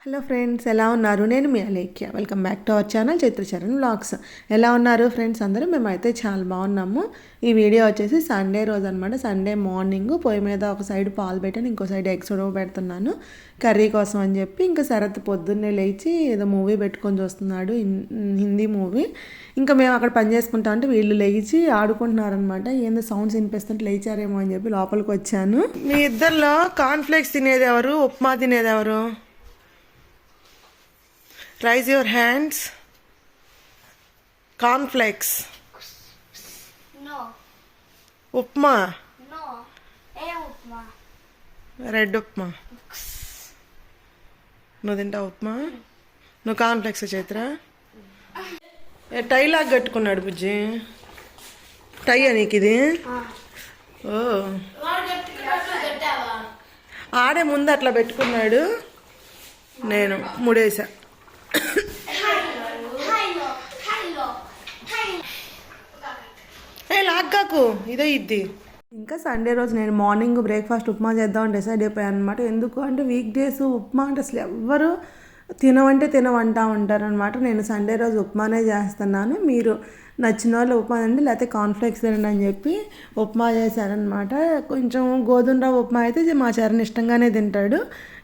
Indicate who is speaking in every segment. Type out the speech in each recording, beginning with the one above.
Speaker 1: Hello friends, ఎలా ఉన్నారు? నేను మీ Alekhya. Welcome back to our channel Chaitracharan vlogs. ఎలా ఉన్నారు ఫ్రెండ్స్ అందరూ? మేమైతే చాలా బాగున్నాము. ఈ వీడియో వచ్చేసి సండే రోజు అనమాట. సండే మార్నింగ్ పొయ్యి మీద ఒక సైడ్ పాలు పెట్టాను, ఇంకో సైడ్ ఎగ్స్ పెడుతున్నాను కర్రీ కోసం అని చెప్పి. ఇంకా శరత్ పొద్దున్నే లేచి ఏదో మూవీ పెట్టుకొని చూస్తున్నాడు, హిందీ మూవీ. ఇంకా మేము అక్కడ పని చేసుకుంటా అంటే వీళ్ళు లేచి ఆడుకుంటున్నారనమాట. ఏందో సౌండ్స్ వినిపిస్తుంటే లేచారేమో అని చెప్పి లోపలికి వచ్చాను. మీ ఇద్దరిలో కార్న్ఫ్లేక్స్ తినేది ఎవరు, ఉప్మా తినేది ఎవరు? Raise your hands. Cornflakes.
Speaker 2: No.
Speaker 1: Upma.
Speaker 2: No. Upma.
Speaker 1: Red upma. నువ్వు తింటావు ఉప్మా? నువ్వు కార్న్ఫ్లెక్స్ చైత్ర? టై లాగా కట్టుకున్నాడు బుజ్జి. టై నీకు ఇది? ఓ, ఆడే ముందు అట్లా పెట్టుకున్నాడు, నేను ముడేసా. లాగ్గాకు ఇదే ఇద్ది. ఇంకా సండే రోజు నేను మార్నింగ్ బ్రేక్ఫాస్ట్ ఉప్మా చేద్దామని డిసైడ్ అయిపోయాను అనమాట. ఎందుకు అంటే వీక్ డేస్ ఉప్మా అంటే అసలు ఎవ్వరు తినవంటా ఉంటారనమాట. నేను సండే రోజు ఉప్మానే చేస్తున్నాను. మీరు నచ్చిన వాళ్ళు ఉప్మా తినండి, లేకపోతే కార్న్ఫ్లేక్స్ తినండి అని చెప్పి ఉప్మా చేశారనమాట. కొంచెం గోధుమ రవ్వ ఉప్మా అయితే మా చరణ్ ఇష్టంగానే తింటాడు.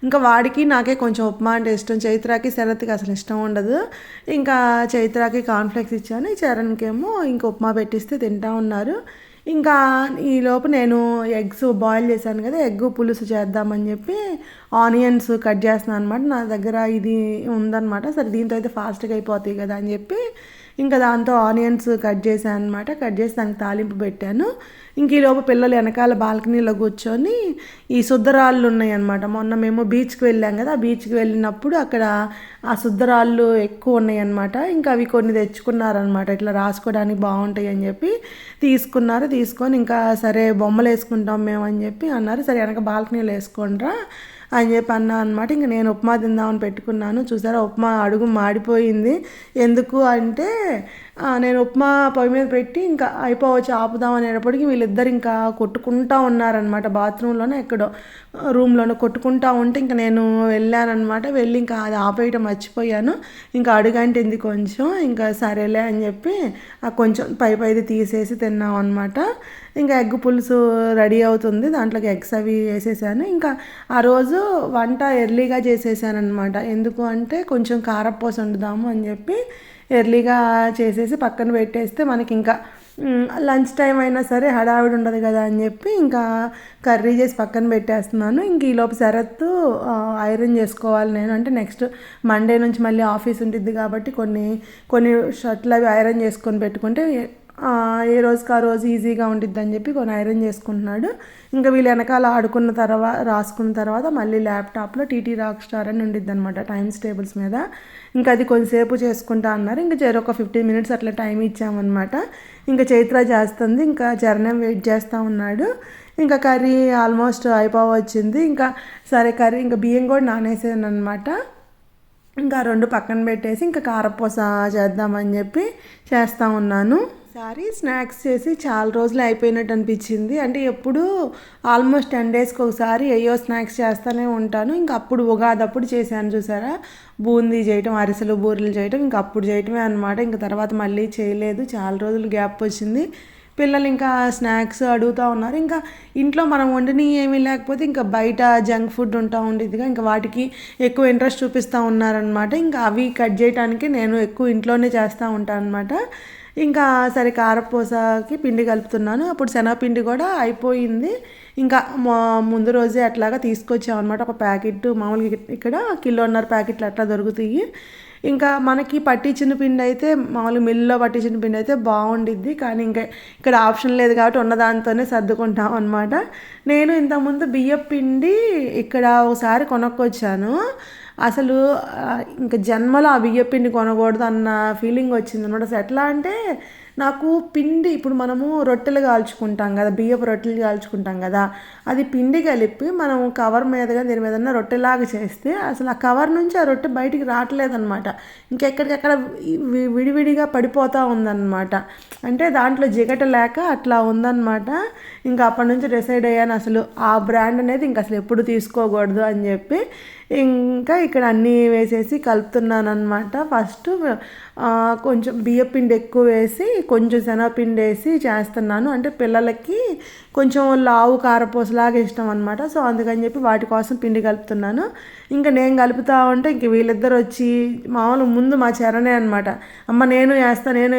Speaker 1: ఇంకా వాడికి నాకే కొంచెం ఉప్మా అంటే ఇష్టం. చైత్రాకి శరత్కి అసలు ఇష్టం ఉండదు. ఇంకా చైత్రాకి కార్న్ఫ్లేక్స్ ఇచ్చాను, చరణ్కి ఏమో ఇంకా ఉప్మా పెట్టిస్తే తింటా ఉన్నారు. ఇంకా ఈలోపు నేను ఎగ్స్ బాయిల్ చేశాను కదా, ఎగ్ పులుసు చేద్దామని చెప్పి ఆనియన్స్ కట్ చేస్తున్నాను అనమాట. నా దగ్గర ఇది ఉందన్నమాట. సరే దీంతో అయితే ఫాస్ట్గా అయిపోతాయి కదా అని చెప్పి ఇంకా దాంతో ఆనియన్స్ కట్ చేశాను అనమాట. కట్ చేసి దానికి తాలింపు పెట్టాను. ఇంక ఈలోపు పిల్లలు వెనకాల బాల్కనీలో కూర్చొని ఈ శుద్ధరాళ్ళు ఉన్నాయి అనమాట. మొన్న మేము బీచ్కి వెళ్ళాం కదా, ఆ బీచ్కి వెళ్ళినప్పుడు అక్కడ ఆ శుద్ధరాళ్ళు ఎక్కువ ఉన్నాయి అనమాట. ఇంకా అవి కొన్ని తెచ్చుకున్నారనమాట, ఇట్లా రాసుకోవడానికి బాగుంటాయి అని చెప్పి తీసుకొని ఇంకా సరే బొమ్మలు వేసుకుంటాం మేము అని చెప్పి అన్నారు. సరే వెనక బాల్కనీలో వేసుకోండిరా అని చెప్పి అన్నా అనమాట. ఇంకా నేను ఉప్మా తిందామని పెట్టుకున్నాను. చూసారా, ఉప్మా అడుగు మాడిపోయింది. ఎందుకు అంటే నేను ఉప్మా పొయ్యి మీద పెట్టి ఇంకా అయిపోవచ్చు ఆపుదాం అనేటప్పటికి వీళ్ళిద్దరు ఇంకా కొట్టుకుంటూ ఉన్నారనమాట. బాత్రూంలోనే ఎక్కడో రూమ్లోనే కొట్టుకుంటూ ఉంటే ఇంకా నేను వెళ్ళానమాట. వెళ్ళి ఇంకా అది ఆపేయటం మర్చిపోయాను. ఇంకా అడుగంటింది కొంచెం. ఇంకా సరేలే అని చెప్పి కొంచెం పైది తీసేసి తిన్నాం అనమాట. ఇంకా ఎగ్ పులుసు రెడీ అవుతుంది, దాంట్లోకి ఎగ్స్ అవి వేసేసాను. ఇంకా ఆ రోజు వంట ఎర్లీగా చేసేసాను అనమాట. ఎందుకు అంటే కొంచెం కారపూస వండుదాము అని చెప్పి ఎర్లీగా చేసేసి పక్కన పెట్టేస్తే మనకి ఇంకా లంచ్ టైం అయినా సరే హడావిడి ఉండదు కదా అని చెప్పి ఇంకా కర్రీ చేసి పక్కన పెట్టేస్తున్నాను. ఇంక ఈలోపు శరత్ ఐరన్ చేసుకోవాలి నేను. అంటే నెక్స్ట్ మండే నుంచి మళ్ళీ ఆఫీస్ ఉంటుంది కాబట్టి కొన్ని షర్ట్లు అవి ఐరన్ చేసుకొని పెట్టుకుంటే ఏ రోజుకి ఆ రోజు ఈజీగా ఉంటుంది అని చెప్పి కొన్ని ఐరన్ చేసుకుంటున్నాడు. ఇంకా వీళ్ళు వెనకాల రాసుకున్న తర్వాత మళ్ళీ ల్యాప్టాప్లో టీటీ రాక్ స్టార్ అని ఉండిద్ది అనమాట టైమ్స్ టేబుల్స్ మీద. ఇంకా అది కొంతసేపు చేసుకుంటా అన్నారు. ఇంకా ఒక 15 minutes అట్లా టైం ఇచ్చామన్నమాట. ఇంకా చైత్ర చేస్తుంది, ఇంకా చరణం వెయిట్ చేస్తూ ఉన్నాడు. ఇంకా కర్రీ ఆల్మోస్ట్ అయిపోవచ్చింది. ఇంకా సరే కర్రీ ఇంకా బియ్యం కూడా నానేసాను అనమాట. ఇంకా 2 పక్కన పెట్టేసి ఇంకా కారపూస చేద్దామని చెప్పి చేస్తూ ఉన్నాను. సారీ స్నాక్స్ చేసి చాలా రోజులు అయిపోయినట్టు అనిపించింది. అంటే ఎప్పుడు ఆల్మోస్ట్ 10 daysకి ఒకసారి అయ్యో స్నాక్స్ చేస్తూనే ఉంటాను. ఇంకా అప్పుడు ఉగాది అప్పుడు చేశాను చూసారా, బూందీ చేయటం, అరిసెలు బూరెలు చేయటం, ఇంకా అప్పుడు చేయటమే అనమాట. ఇంకా తర్వాత మళ్ళీ చేయలేదు, చాలా రోజులు గ్యాప్ వచ్చింది. పిల్లలు ఇంకా స్నాక్స్ అడుగుతూ ఉన్నారు. ఇంకా ఇంట్లో మనం వండిని ఏమీ లేకపోతే ఇంకా బయట జంక్ ఫుడ్ ఉంటా ఉండేదిగా, ఇంకా వాటికి ఎక్కువ ఇంట్రెస్ట్ చూపిస్తూ ఉన్నారనమాట. ఇంకా అవి కట్ చేయడానికి నేను ఎక్కువ ఇంట్లోనే చేస్తూ ఉంటాను అనమాట. ఇంకా సరే కారపూసకి పిండి కలుపుతున్నాను. అప్పుడు శనగపిండి కూడా అయిపోయింది. ఇంకా ముందు రోజే అట్లాగా తీసుకొచ్చామన్నమాట. ఒక ప్యాకెట్ మామూలుగా ఇక్కడ 1.5 ప్యాకెట్లు అట్లా దొరుకుతాయి. ఇంకా మనకి పట్టించిన పిండి అయితే మామూలుగా మిల్లులో పట్టించిన పిండి అయితే బాగుండిద్ది, కానీ ఇంకా ఇక్కడ ఆప్షన్ లేదు కాబట్టి ఉన్నదాంతోనే సర్దుకుంటాం అనమాట. నేను ఇంతకుముందు బియ్యం పిండి ఇక్కడ ఒకసారి కొనుక్కొచ్చాను. అసలు ఇంకా జన్మలో ఆ బియ్యం పిండి కొనకూడదు అన్న ఫీలింగ్ వచ్చింది అనమాట. అసలు ఎట్లా అంటే నాకు పిండి ఇప్పుడు మనము రొట్టెలు కాల్చుకుంటాం కదా, బియ్యపు రొట్టెలు కాల్చుకుంటాం కదా, అది పిండి కలిపి మనం కవర్ మీదగా దీని మీద రొట్టెలాగా చేస్తే అసలు ఆ కవర్ నుంచి ఆ రొట్టె బయటికి రావట్లేదనమాట. ఇంకెక్కడికక్కడ విడివిడిగా పడిపోతూ ఉందన్నమాట. అంటే దాంట్లో జిగట లేక అట్లా ఉందన్నమాట. ఇంకా అప్పటి నుంచి డిసైడ్ అయ్యాను అసలు ఆ బ్రాండ్ అనేది ఇంకా అసలు ఎప్పుడు తీసుకోకూడదు అని చెప్పి. ఇంకా ఇక్కడ అన్నీ వేసేసి కలుపుతున్నాను అనమాట. ఫస్ట్ కొంచెం బియ్యపిండి ఎక్కువ వేసి కొంచెం శనగపిండి వేసి చేస్తున్నాను. అంటే పిల్లలకి కొంచెం లావు కారపూసలాగా ఇష్టం అనమాట. సో అందుకని చెప్పి వాటి కోసం పిండి కలుపుతున్నాను. ఇంకా నేను కలుపుతా ఉంటే ఇంక వీళ్ళిద్దరు వచ్చి మామూలు ముందు మా చరణే అనమాట, అమ్మ నేను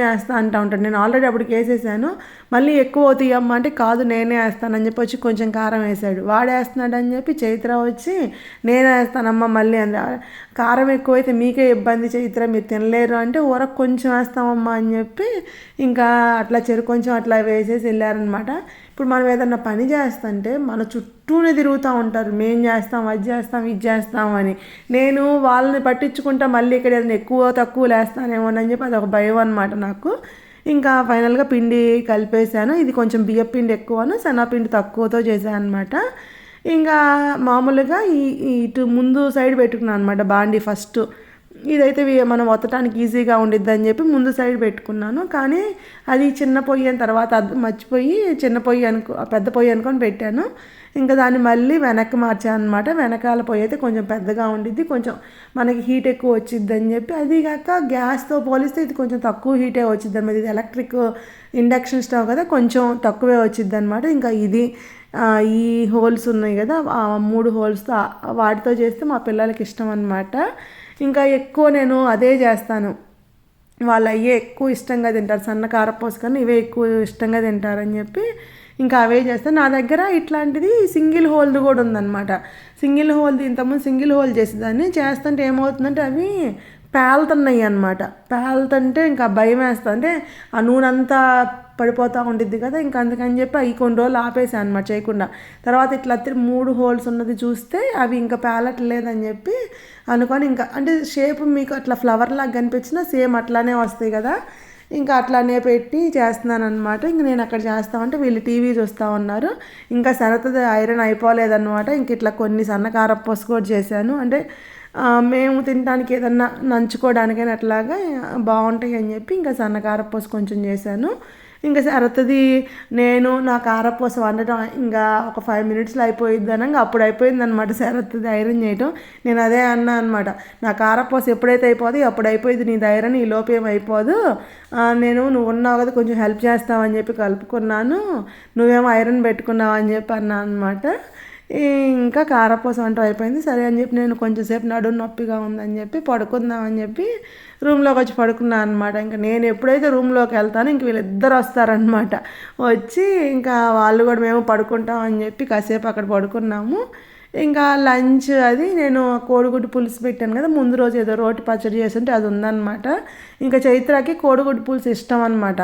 Speaker 1: వేస్తా అంటూ ఉంటాడు. నేను ఆల్రెడీ అప్పటికి వేసేసాను. మళ్ళీ ఎక్కువ అవుతాయి అమ్మ అంటే కాదు నేనే వేస్తానని చెప్పి వచ్చి కొంచెం కారం వేసాడు. వాడు వేస్తున్నాడు అని చెప్పి చైత్ర వచ్చి నేనే వేస్తానమ్మ మళ్ళీ అంది. కారం ఎక్కువైతే మీకే ఇబ్బంది చైత్ర, మీరు తినలేరు అంటే ఊరకు కొంచెం వేస్తామమ్మా అని చెప్పి ఇంకా అట్లా కొంచెం అట్లా వేసేసి వెళ్ళారనమాట. ఇప్పుడు మనం ఏదన్నా పని చేస్తుంటే మన చుట్టూనే తిరుగుతూ ఉంటారు, మేం చేస్తాం అది చేస్తాం ఇది చేస్తాం అని. నేను వాళ్ళని పట్టించుకుంటా మళ్ళీ ఇక్కడ ఏదైనా ఎక్కువ తక్కువ లేస్తానేమోనని చెప్పి అదొక భయం అనమాట నాకు. ఇంకా ఫైనల్గా పిండి కలిపేశాను. ఇది కొంచెం బియ్యపిండి ఎక్కువను శనగపిండి తక్కువతో చేశాను అనమాట. ఇంకా మామూలుగా ఇటు ముందు సైడ్ పెట్టుకున్నాను అనమాట బాండి ఫస్ట్. ఇదైతే మనం ఒత్తడానికి ఈజీగా ఉండిద్ది అని చెప్పి ముందు సైడ్ పెట్టుకున్నాను. కానీ అది చిన్న పొయ్యి అయిన తర్వాత మర్చిపోయి చిన్న పొయ్యి పెద్ద పొయ్యి అనుకొని పెట్టాను. ఇంకా దాన్ని మళ్ళీ వెనక్కి మార్చాను అనమాట. వెనకాల పొయ్యి అయితే కొంచెం పెద్దగా ఉండిద్ది, కొంచెం మనకి హీట్ ఎక్కువ వచ్చిద్ది అని చెప్పి. అది కాక గ్యాస్తో పోలిస్తే ఇది కొంచెం తక్కువ హీటే వచ్చిద్ది అనమాట. ఇది ఎలక్ట్రిక్ ఇండక్షన్ స్టవ్ కదా, కొంచెం తక్కువే వచ్చిద్ది అనమాట. ఇంకా ఇది ఈ హోల్స్ ఉన్నాయి కదా, ఆ 3 హోల్స్తో వాటితో చేస్తే మా పిల్లలకి ఇష్టం అనమాట. ఇంకా ఎక్కువ నేను అదే చేస్తాను. వాళ్ళు అయ్యే ఎక్కువ ఇష్టంగా తింటారు, సన్న కారపూస కన్నా ఇవే ఎక్కువ ఇష్టంగా తింటారని చెప్పి ఇంకా అవే చేస్తాను. నా దగ్గర ఇట్లాంటిది సింగిల్ హోల్ది కూడా ఉందన్నమాట. సింగిల్ హోల్ది ఇంతకుముందు సింగిల్ హోల్ చేసేదాన్ని. చేస్తుంటే ఏమవుతుందంటే అవి పేలుతున్నాయి అనమాట. పేలుతుంటే ఇంకా భయం వేస్తుంది, అంటే ఆ నూనె అంతా పడిపోతూ ఉండిద్ది కదా. ఇంకా అందుకని చెప్పి అవి కొన్ని రోజులు ఆపేసాను అనమాట చేయకుండా. తర్వాత ఇట్లా 3 హోల్స్ ఉన్నది చూస్తే అవి ఇంకా పేలట్లేదని చెప్పి అనుకొని ఇంకా అంటే షేప్ మీకు అట్లా ఫ్లవర్ లాగా కనిపించినా సేమ్ అట్లానే వస్తాయి కదా, ఇంకా అట్లానే పెట్టి చేస్తున్నాను అనమాట. ఇంక నేను అక్కడ చేస్తామంటే వీళ్ళు టీవీ చూస్తూ ఉన్నారు. ఇంకా శరతది ఐరన్ అయిపోలేదన్నమాట. ఇంక ఇట్లా కొన్ని సన్నకారపూస కూడా చేశాను. అంటే మేము తినడానికి ఏదన్నా నంచుకోవడానికైనా అట్లాగా బాగుంటాయి అని చెప్పి ఇంకా సన్నకారపూస కొంచెం చేశాను. ఇంకా శరతది నేను నా కారపూస వండటం ఇంకా ఒక 5 మినిట్స్లో అయిపోయిద్ది అనగా అప్పుడు అయిపోయింది అనమాట శరతది ఐరన్ చేయటం. నేను అదే అన్నా అనమాట, నా కారపూస ఎప్పుడైతే అయిపోదు అప్పుడు అయిపోయింది నీది ఐరన్, ఈ లోపు ఏం అయిపోదు, నువ్వు ఉన్నావు కదా కొంచెం హెల్ప్ చేస్తావని చెప్పి కలుపుకున్నాను, నువ్వేమో ఐరన్ పెట్టుకున్నావు అని చెప్పి అన్నా అనమాట. ఇంకా కారపూస వంట అయిపోయింది. సరే అని చెప్పి నేను కొంచెంసేపు నడుము నొప్పిగా ఉందని చెప్పి పడుకుందామని చెప్పి రూమ్లోకి వచ్చి పడుకున్నాను అనమాట. ఇంకా నేను ఎప్పుడైతే రూమ్లోకి వెళ్తానో ఇంక వీళ్ళిద్దరు వస్తారనమాట. వచ్చి ఇంకా వాళ్ళు కూడా మేము పడుకుంటాం అని చెప్పి కాసేపు అక్కడ పడుకున్నాము. ఇంకా లంచ్ అది నేను కోడిగుడ్డు పులుసు పెట్టాను కదా, ముందు రోజు ఏదో రోటి పచ్చడి చేస్తుంటే అది ఉందన్నమాట. ఇంకా చైత్రకి కోడిగుడ్డు పులుసు ఇష్టం అనమాట.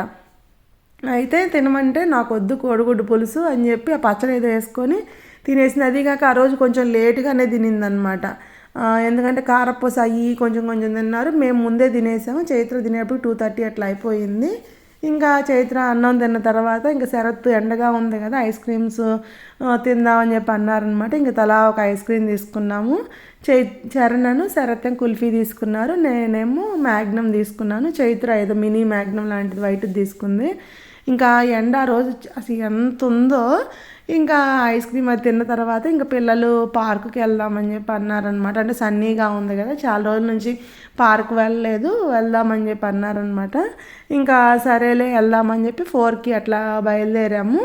Speaker 1: అయితే తినమంటే నాకు వద్దు కోడిగుడ్డు పులుసు అని చెప్పి ఆ పచ్చడి ఏదో వేసుకొని తినేసింది. అది కాక ఆ రోజు కొంచెం లేటుగానే తినిందనమాట. ఎందుకంటే కారపూస అయ్యి కొంచెం కొంచెం తిన్నారు, మేము ముందే తినేసాము. చైత్ర తినేటప్పుడు 2:30 అట్లా అయిపోయింది. ఇంకా చైత్ర అన్నం తిన్న తర్వాత ఇంకా శరత్ ఎండగా ఉంది కదా ఐస్ క్రీమ్స్ తిందామని చెప్పి అన్నారనమాట. ఇంకా తలా ఒక ఐస్ క్రీమ్ తీసుకున్నాము. చరణను శరత్ కుల్ఫీ తీసుకున్నారు, నేనేమో మ్యాగ్నమ్ తీసుకున్నాను. చైత్ర ఏదో మినీ మ్యాగ్నమ్ లాంటిది వైట్ తీసుకుంది. ఇంకా ఎండ రోజు అసలు ఎంత ఉందో. ఇంకా ఐస్ క్రీమ్ అది తిన్న తర్వాత ఇంకా పిల్లలు పార్కుకి వెళ్దామని చెప్పి అన్నారనమాట. అంటే సన్నీగా ఉంది కదా, చాలా రోజుల నుంచి పార్క్ వెళ్దామని చెప్పి అన్నారనమాట. ఇంకా సరేలే వెళ్దామని చెప్పి 4కి అట్లా బయలుదేరాము.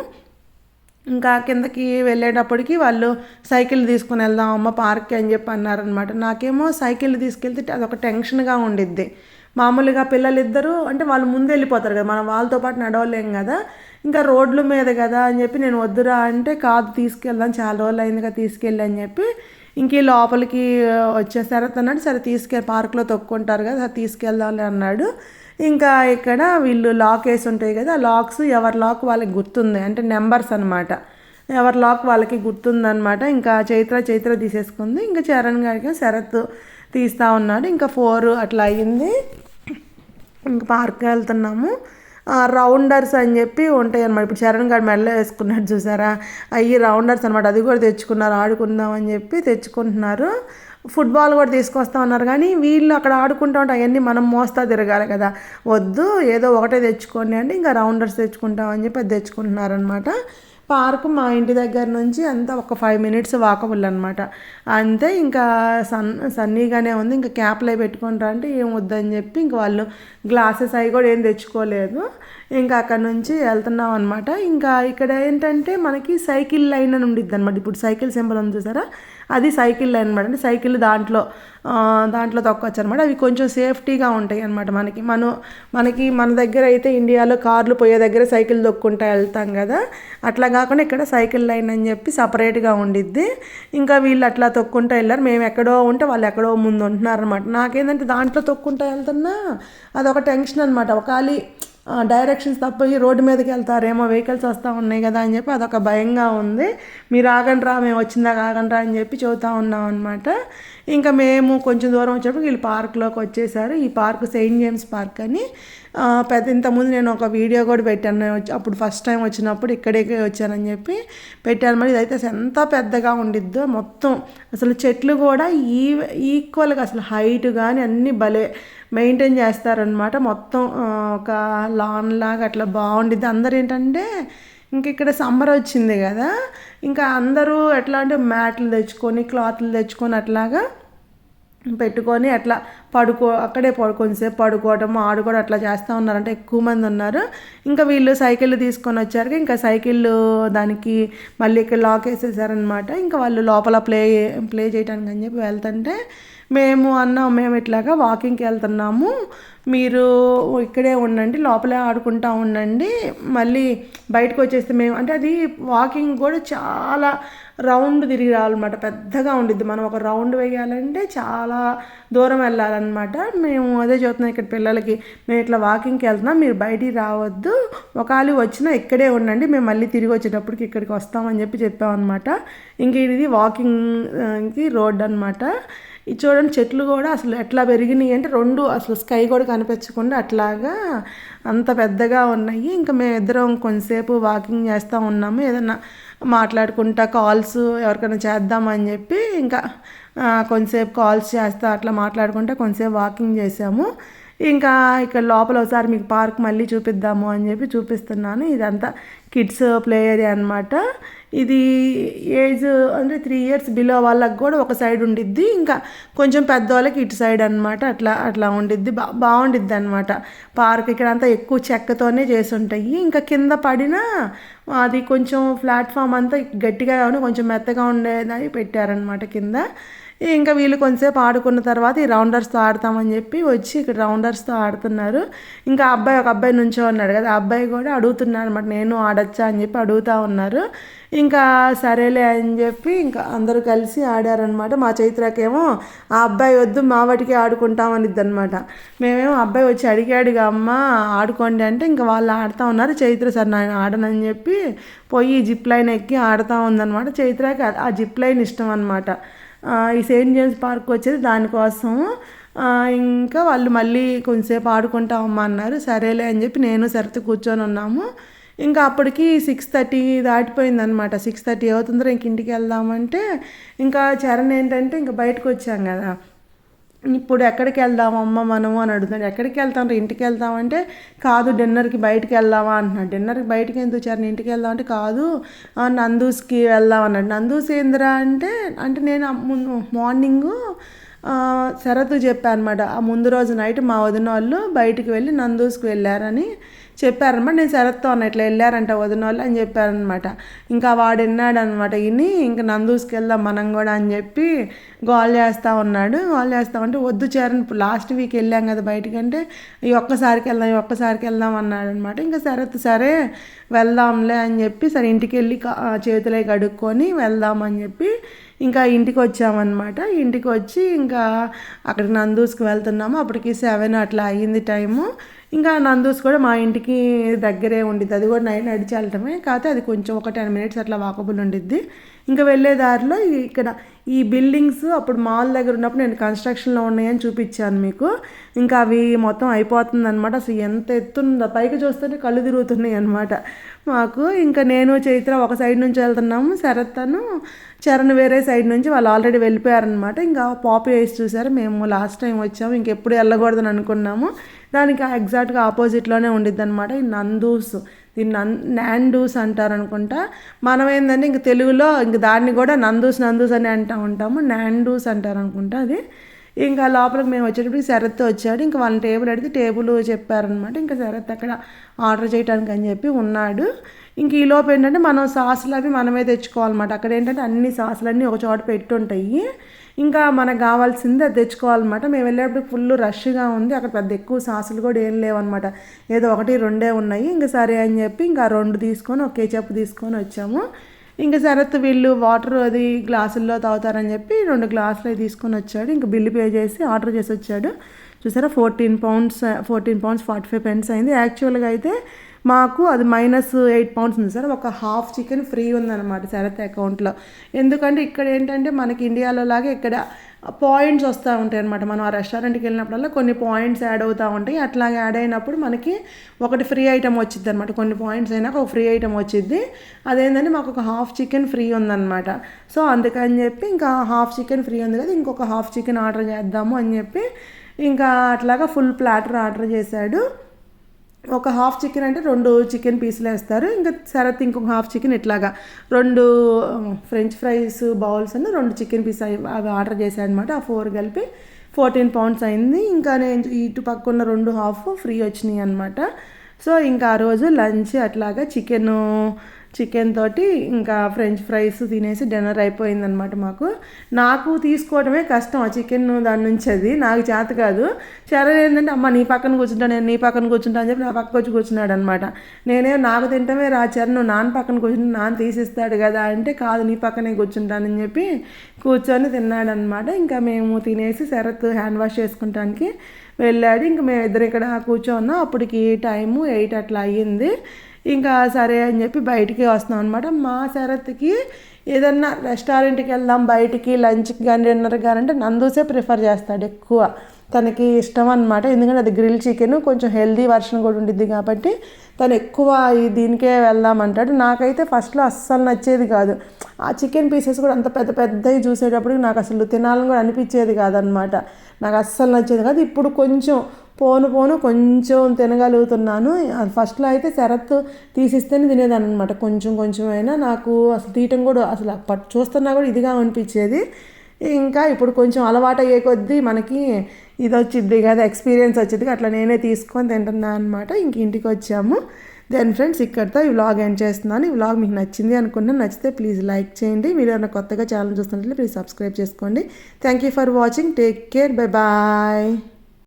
Speaker 1: ఇంకా కిందకి వెళ్ళేటప్పటికి వాళ్ళు సైకిల్ తీసుకుని వెళ్దాం అమ్మ పార్క్కి అని చెప్పి అన్నారనమాట. నాకేమో సైకిల్ తీసుకెళ్తే అదొక టెన్షన్గా ఉండిద్ది. మామూలుగా పిల్లలిద్దరూ అంటే వాళ్ళు ముందు వెళ్ళిపోతారు కదా, మనం వాళ్ళతో పాటు నడవలేం కదా, ఇంకా రోడ్ల మీద కదా అని చెప్పి నేను వద్దురా అంటే కాదు తీసుకెళ్దాం చాలా రోజులు అయిందిగా తీసుకెళ్ళి అని చెప్పి ఇంక లోపలికి వచ్చేసారు. అన్నాడు సరే తీసుకెళ్ళి పార్క్లో తొక్కుంటారు కదా తీసుకెళ్దాంలే అన్నాడు. ఇంకా ఇక్కడ వీళ్ళు లాక్ వేసి ఉంటాయి కదా, ఆ లాక్స్ ఎవరి లాక్ వాళ్ళకి గుర్తుంది, అంటే నెంబర్స్ అనమాట, ఎవరి లాక్ వాళ్ళకి గుర్తుందనమాట. ఇంకా చైత్ర తీసేసుకుంది. ఇంకా చరణ్ గారికి శరత్ తీస్తూ ఉన్నాడు. ఇంకా 4 అట్లా అయ్యింది. ఇంకా పార్క్కి వెళ్తున్నాము. రౌండర్స్ అని చెప్పి ఉంటాయి అన్నమాట. ఇప్పుడు చరణ్ గారు మెడలో వేసుకున్నాడు చూసారా, అవి రౌండర్స్ అనమాట. అది కూడా తెచ్చుకున్నారు, ఆడుకుందాం అని చెప్పి తెచ్చుకుంటున్నారు. ఫుట్బాల్ కూడా తీసుకొస్తా ఉన్నారు, కానీ వీళ్ళు అక్కడ ఆడుకుంటూ ఉంటే అవన్నీ మనం మోస్తా తిరగాలి కదా, వద్దు ఏదో ఒకటే తెచ్చుకోండి అంటే ఇంకా రౌండర్స్ తెచ్చుకుంటాం అని చెప్పి అది తెచ్చుకుంటున్నారనమాట. పార్క్ మా ఇంటి దగ్గర నుంచి అంతా ఒక 5 మినిట్స్ వాకబుల్ అనమాట. అంతే ఇంకా సన్నీగానే ఉంది. ఇంకా క్యాప్లు అవి పెట్టుకుంటారా అంటే ఏం వద్దని చెప్పి ఇంక వాళ్ళు గ్లాసెస్ అవి కూడా ఏం తెచ్చుకోలేదు. ఇంకా అక్కడ నుంచి వెళ్తున్నాం అనమాట. ఇంకా ఇక్కడ ఏంటంటే మనకి సైకిల్ లైన్ అని ఉండిద్ది అనమాట. ఇప్పుడు సైకిల్ సింబల్ ఉంది చూసారా, అది సైకిల్ లైన్ అనమాట. అంటే సైకిల్ దాంట్లో తొక్కొచ్చు అనమాట. అవి కొంచెం సేఫ్టీగా ఉంటాయి అనమాట. మన దగ్గర అయితే ఇండియాలో కార్లు పోయే దగ్గర సైకిల్ తొక్కుంటా వెళ్తాం కదా, అట్లా కాకుండా ఇక్కడ సైకిల్ లైన్ అని చెప్పి సపరేట్గా ఉండిద్ది. ఇంకా వీళ్ళు అట్లా తొక్కుంటూ వెళ్ళారు. మేము ఎక్కడో ఉంటే వాళ్ళు ఎక్కడో ముందు ఉంటున్నారు అనమాట. నాకేంటంటే దాంట్లో తొక్కుంటూ వెళ్తున్నా అదొక టెన్షన్ అనమాట. ఒకవేళ డైరెక్షన్స్ తప్పి రోడ్డు మీదకి వెళ్తారేమో, వెహికల్స్ వస్తూ ఉన్నాయి కదా అని చెప్పి అదొక భయంగా ఉంది. మీరు ఆగండి రా, మేము వచ్చిందాక ఆగండి రా అని చెప్పి చెబుతూ ఉన్నాం అనమాట. ఇంకా మేము కొంచెం దూరం వచ్చేటప్పుడు వీళ్ళు పార్క్లోకి వచ్చేసారు. ఈ పార్క్ సెయింట్ జేమ్స్ పార్క్ అని ఇంతకుముందు నేను ఒక వీడియో కూడా పెట్టాను. అప్పుడు ఫస్ట్ టైం వచ్చినప్పుడు ఇక్కడే వచ్చానని చెప్పి పెట్టాను. మరి ఇదైతే ఎంత పెద్దగా ఉండిద్దో మొత్తం. అసలు చెట్లు కూడా ఈక్వల్గా అసలు హైట్ కానీ అన్నీ భలే మెయింటైన్ చేస్తారనమాట. మొత్తం ఒక లాన్ లాగా అట్లా బాగుండిద్ది. అందరు ఏంటంటే ఇంక ఇక్కడ సమ్మర్ వచ్చింది కదా, ఇంకా అందరూ ఎట్లా అంటే మ్యాట్లు తెచ్చుకొని క్లాత్లు తెచ్చుకొని అట్లాగా పెట్టుకొని అట్లా అక్కడే కొంచెంసేపు పడుకోవడం ఆడుకోవడం అట్లా చేస్తూ ఉన్నారంటే ఎక్కువ మంది ఉన్నారు. ఇంకా వీళ్ళు సైకిళ్ళు తీసుకొని వచ్చారు. ఇంకా సైకిళ్ళు దానికి మళ్ళీ ఇక్కడ లాక్ వేసేసారనమాట. ఇంకా వాళ్ళు లోపల ప్లే చేయడానికి అని చెప్పి వెళ్తుంటే మేము ఇట్లాగా వాకింగ్కి వెళ్తున్నాము, మీరు ఇక్కడే ఉండండి, లోపలే ఆడుకుంటూ ఉండండి, మళ్ళీ బయటకు వచ్చేస్తే అంటే అది వాకింగ్ కూడా చాలా రౌండ్ తిరిగి రావాలన్నమాట. పెద్దగా ఉండిద్ది. మనం ఒక రౌండ్ వేయాలంటే చాలా దూరం వెళ్ళాలన్నమాట. మేము అదే చెప్తున్నాం ఇక్కడ పిల్లలకి, మేము ఇట్లా వాకింగ్కి వెళ్తున్నాం, మీరు బయటికి రావద్దు, ఒకవేళ వచ్చినా ఇక్కడే ఉండండి, మేము మళ్ళీ తిరిగి వచ్చేటప్పటికి ఇక్కడికి వస్తామని చెప్పామన్నమాట. ఇంక ఇది వాకింగ్కి రోడ్ అనమాట. ఇది చూడండి, చెట్లు కూడా అసలు ఎట్లా పెరిగినాయి అంటే రెండు అసలు స్కై కూడా కనిపించకుండా అట్లాగా అంత పెద్దగా ఉన్నాయి. ఇంకా మేమిద్దరం కొంతసేపు వాకింగ్ చేస్తూ ఉన్నాము, ఏదన్నా మాట్లాడుకుంటా కాల్స్ ఎవరికైనా చేద్దామని చెప్పి ఇంకా కొంతసేపు కాల్స్ చేస్తా అట్లా మాట్లాడుకుంటా కొంతసేపు వాకింగ్ చేసాము. ఇంకా ఇక్కడ లోపల ఒకసారి మీకు పార్క్ మళ్ళీ చూపిద్దాము అని చెప్పి చూపిస్తున్నాను. ఇదంతా కిడ్స్ ప్లే ఏరియా అనమాట. ఇది ఏజ్ అంటే 3 years బిలో వాళ్ళకి కూడా ఒక సైడ్ ఉండిద్ది, ఇంకా కొంచెం పెద్దవాళ్ళకి ఇటు సైడ్ అనమాట. అట్లా ఉండిద్ది, బాగుండిద్ది అనమాట పార్క్. ఇక్కడ అంతా ఎక్కువ చెక్కతోనే చేసి ఉంటాయి. ఇంకా కింద పడినా అది కొంచెం ప్లాట్ఫామ్ అంతా గట్టిగా కానీ కొంచెం మెత్తగా ఉండేదని పెట్టారనమాట కింద. ఇంకా వీళ్ళు కొంతసేపు ఆడుకున్న తర్వాత ఈ రౌండర్స్తో ఆడతామని చెప్పి వచ్చి ఇక్కడ రౌండర్స్తో ఆడుతున్నారు. ఇంకా ఒక అబ్బాయి నుంచో ఉన్నాడు కదా, ఆ అబ్బాయి కూడా అడుగుతున్నాడు అనమాట, నేను ఆడచ్చా అని చెప్పి అడుగుతూ ఉన్నారు. ఇంకా సరేలే అని చెప్పి ఇంకా అందరూ కలిసి ఆడారనమాట. మా చైత్రకేమో ఆ అబ్బాయి వద్దు, మా వాటికి ఆడుకుంటామనిద్ది అనమాట. మేమేమో అబ్బాయి వచ్చి అడిగాడుగా అమ్మ ఆడుకోండి అంటే ఇంకా వాళ్ళు ఆడుతూ ఉన్నారు. చైత్ర సార్ నేను ఆడనని చెప్పి పోయి జిప్ లైన్ ఎక్కి ఆడుతూ ఉందన్నమాట. చైత్రకి ఆ జిప్ లైన్ ఇష్టం అనమాట. ఈ సెయింట్ జేమ్స్ పార్క్ వచ్చేది దానికోసం. ఇంకా వాళ్ళు మళ్ళీ కొంచెంసేపు ఆడుకుంటామమ్మా అన్నారు. సరేలే అని చెప్పి నేను సరిత కూర్చొని ఉన్నాము. ఇంకా అప్పటికి 6:30 దాటిపోయిందనమాట. 6:30 అవుతుందో ఇంక ఇంటికి వెళ్దామంటే ఇంకా చరణ్ ఏంటంటే ఇంకా బయటకు వచ్చాం కదా, ఇప్పుడు ఎక్కడికి వెళ్దామమ్మ మనము అని అడుగుతాడు. ఎక్కడికి వెళ్తాం, ఇంటికి వెళ్తామంటే కాదు డిన్నర్కి బయటికి వెళ్దామా అంటున్నాడు. డిన్నర్కి బయటికి ఎందుకు చరణ్, ఇంటికి వెళ్దాం అంటే కాదు నందూస్కి వెళ్దాం అన్నాడు. నందూస్ ఏందిరా అంటే నేను మార్నింగు శరత్ చెప్పాను అనమాట. ఆ ముందు రోజు నైట్ మా వదిన వాళ్ళు బయటికి వెళ్ళి నందూస్కి వెళ్ళారని చెప్పారనమాట. నేను శరత్తో అన్న ఇట్లా వెళ్ళారంట వదిన వాళ్ళు అని చెప్పారనమాట. ఇంకా వాడు విన్నాడనమాట, ఇంకా నందూస్కి వెళ్దాం మనం కూడా అని చెప్పి గోల్ చేస్తూ ఉన్నాడు. గోల్ చేస్తామంటే వద్దు చరణ్, లాస్ట్ వీక్ వెళ్ళాం కదా బయటికంటే ఈ ఒక్కసారికి వెళ్దాం అన్నాడు అనమాట. ఇంకా శరత్ సరే వెళ్దాంలే అని చెప్పి సరే ఇంటికి వెళ్ళి చేతులే కడుక్కొని వెళ్దామని చెప్పి ఇంకా ఇంటికి వచ్చామన్నమాట. ఇంటికి వచ్చి ఇంకా అక్కడికి నందూస్కి వెళ్తున్నాము. అప్పటికి 7 అట్లా అయ్యింది టైము. ఇంకా నందూస్ కూడా మా ఇంటికి దగ్గరే ఉండిద్ది, అది కూడా నడిచి వెళ్ళటమే, కాకపోతే అది కొంచెం ఒక 10 minutes అట్లా వాకబుల్ ఉండిద్ది. ఇంకా వెళ్ళే దారిలో ఇక్కడ ఈ బిల్డింగ్స్ అప్పుడు మాల్ దగ్గర ఉన్నప్పుడు నేను కన్స్ట్రక్షన్లో ఉన్నాయని చూపించాను మీకు. ఇంకా అవి మొత్తం అయిపోతుంది అనమాట. అసలు ఎంత ఎత్తుందో పైకి చూస్తుంటే కళ్ళు తిరుగుతున్నాయి అనమాట మాకు. ఇంకా నేను చైత్ర ఒక సైడ్ నుంచి వెళ్తున్నాము, చరణ్ వేరే సైడ్ నుంచి, వాళ్ళు ఆల్రెడీ వెళ్ళిపోయారనమాట. ఇంకా పాపీ వేసి చూసారు, మేము లాస్ట్ టైం వచ్చాము ఇంకెప్పుడు వెళ్ళకూడదని అనుకున్నాము. దానికి ఎగ్జాక్ట్గా ఆపోజిట్లోనే ఉండిద్ది అనమాట ఈ నందూస్ దీన్ని నాండూస్ అంటారు అనుకుంటా. మనం ఏంటంటే ఇంక తెలుగులో ఇంక దాన్ని కూడా నందూస్ అని అంటూ ఉంటాము. నాండూస్ అంటారు అనుకుంటా అది. ఇంకా లోపలికి మేము వచ్చేటప్పుడు శరత్ వచ్చాడు. ఇంకా వాళ్ళని టేబుల్ అడిగితే టేబుల్ చెప్పారనమాట. ఇంకా శరత్ అక్కడ ఆర్డర్ చేయడానికి అని చెప్పి ఉన్నాడు. ఇంక ఈ లోపు ఏంటంటే మనం సాసులు అవి మనమే తెచ్చుకోవాలన్నమాట. అక్కడ ఏంటంటే అన్ని సాసులన్నీ ఒక చోట పెట్టుంటాయి. ఇంకా మనకు కావాల్సింది అది తెచ్చుకోవాలన్నమాట. మేము వెళ్ళేటప్పుడు ఫుల్ రష్గా ఉంది. అక్కడ పెద్ద ఎక్కువ సాసులు కూడా ఏం లేవన్నమాట. ఏదో 1-2 ఉన్నాయి. ఇంకా సరే అని చెప్పి ఇంకా 2 తీసుకొని ఒక కేచప్ తీసుకొని వచ్చాము. ఇంకా శరత్ వీళ్ళు వాటర్ అది గ్లాసుల్లో తాగుతారని చెప్పి 2 గ్లాసులు తీసుకొని వచ్చాడు. ఇంకా బిల్లు పే చేసి ఆర్డర్ చేసి వచ్చాడు. చూసారా, 14 pounds 45 pence అయింది. యాక్చువల్గా అయితే మాకు అది -8 pounds ఉంది సార్. ఒక హాఫ్ చికెన్ ఫ్రీ ఉందన్నమాట శరత్ అకౌంట్లో. ఎందుకంటే ఇక్కడ ఏంటంటే మనకి ఇండియాలో లాగా ఇక్కడ పాయింట్స్ వస్తూ ఉంటాయి అనమాట. మనం ఆ రెస్టారెంట్కి వెళ్ళినప్పుడల్లా కొన్ని పాయింట్స్ యాడ్ అవుతూ ఉంటాయి. అట్లాగే యాడ్ అయినప్పుడు మనకి ఒకటి ఫ్రీ ఐటమ్ వచ్చింది అనమాట. కొన్ని పాయింట్స్ అయినాక ఒక ఫ్రీ ఐటమ్ వచ్చింది. అదేంటంటే మాకు ఒక హాఫ్ చికెన్ ఫ్రీ ఉందన్నమాట. సో అందుకని చెప్పి ఇంకా హాఫ్ చికెన్ ఫ్రీ ఉంది కదా, ఇంకొక హాఫ్ చికెన్ ఆర్డర్ చేద్దాము అని చెప్పి ఇంకా అట్లాగా ఫుల్ ప్లాటర్ ఆర్డర్ చేశాడు. ఒక హాఫ్ చికెన్ అంటే 2 చికెన్ పీసులు వేస్తారు. ఇంకా శరత్ ఇంకొక హాఫ్ చికెన్ ఇట్లాగా 2 ఫ్రెంచ్ ఫ్రైస్ బౌల్స్ అని 2 చికెన్ పీస్ అవి ఆర్డర్ చేశాడు అనమాట. ఆ 4 కలిపి 14 pounds అయింది. ఇంకా నేను ఇటు పక్కన 2 హాఫ్ ఫ్రీ వచ్చినాయి అనమాట. సో ఇంకా ఆ రోజు లంచ్ అట్లాగా చికెన్ తోటి ఇంకా ఫ్రెంచ్ ఫ్రైస్ తినేసి డిన్నర్ అయిపోయిందనమాట మాకు. నాకు తీసుకోవడమే కష్టం ఆ చికెన్ దాని నుంచి, అది నాకు చేత కాదు. చరణ్ ఏంటంటే అమ్మ నీ పక్కన కూర్చుంటా, నేను నీ పక్కన కూర్చుంటా అని చెప్పి నా పక్కకు వచ్చి కూర్చున్నాడు అనమాట. నాకు తింటమే రా చరణ్, నువ్వు నాన్న పక్కన కూర్చుంటే నాన్న తీసిస్తాడు కదా అంటే, కాదు నీ పక్కనే కూర్చుంటానని చెప్పి కూర్చొని తిన్నాడనమాట. ఇంకా మేము తినేసి శరత్ హ్యాండ్ వాష్ చేసుకుంటానికి వెళ్ళాడు. ఇంకా మేము ఇద్దరు ఇక్కడ కూర్చోన్నాం. అప్పటికి టైము 8 అట్లా అయ్యింది. ఇంకా సరే అని చెప్పి బయటికి వస్తున్నాం అనమాట. మా శరత్కి ఏదన్నా రెస్టారెంట్కి వెళ్దాం బయటికి లంచ్కి కానీ డిన్నర్కి కానీ అంటే నందూసే ప్రిఫర్ చేస్తాడు ఎక్కువ. తనకి ఇష్టం అనమాట. ఎందుకంటే అది గ్రిల్ చికెన్ కొంచెం హెల్దీ వర్షన్ కూడా ఉండిద్ది కాబట్టి తను ఎక్కువ దీనికే వెళ్దామంటాడు. నాకైతే ఫస్ట్లో అస్సలు నచ్చేది కాదు. ఆ చికెన్ పీసెస్ కూడా అంత పెద్ద పెద్దవి చూసేటప్పుడు నాకు అసలు తినాలని కూడా అనిపించేది కాదనమాట. నాకు అస్సలు నచ్చేది కాదు. ఇప్పుడు కొంచెం కొంచెం తినగలుగుతున్నాను. ఫస్ట్లో అయితే శరత్ తీసిస్తేనే తినేదాన్ని అనమాట. కొంచెమైనా నాకు అసలు తీయటం కూడా అసలు చూస్తున్నా కూడా ఇదిగా అనిపించేది. ఇంకా ఇప్పుడు కొంచెం అలవాటు అయ్యే కొద్దీ మనకి ఇది వచ్చిద్ది కదా, ఎక్స్పీరియన్స్ వచ్చింది. అట్లా నేనే తీసుకొని తింటున్నాను అనమాట. ఇంక ఇంటికి వచ్చాము. దెన్ ఫ్రెండ్స్ ఇక్కడితో ఈ వ్లాగ్ ఎండ్ చేస్తున్నాను. ఈ వ్లాగ్ మీకు నచ్చింది అనుకున్నాను. నచ్చితే ప్లీజ్ లైక్ చేయండి. మీరు ఏమైనా కొత్తగా ఛానల్ చూస్తున్నట్లయితే ప్లీజ్ సబ్స్క్రైబ్ చేసుకోండి. Thank you for watching. Take care. Bye bye.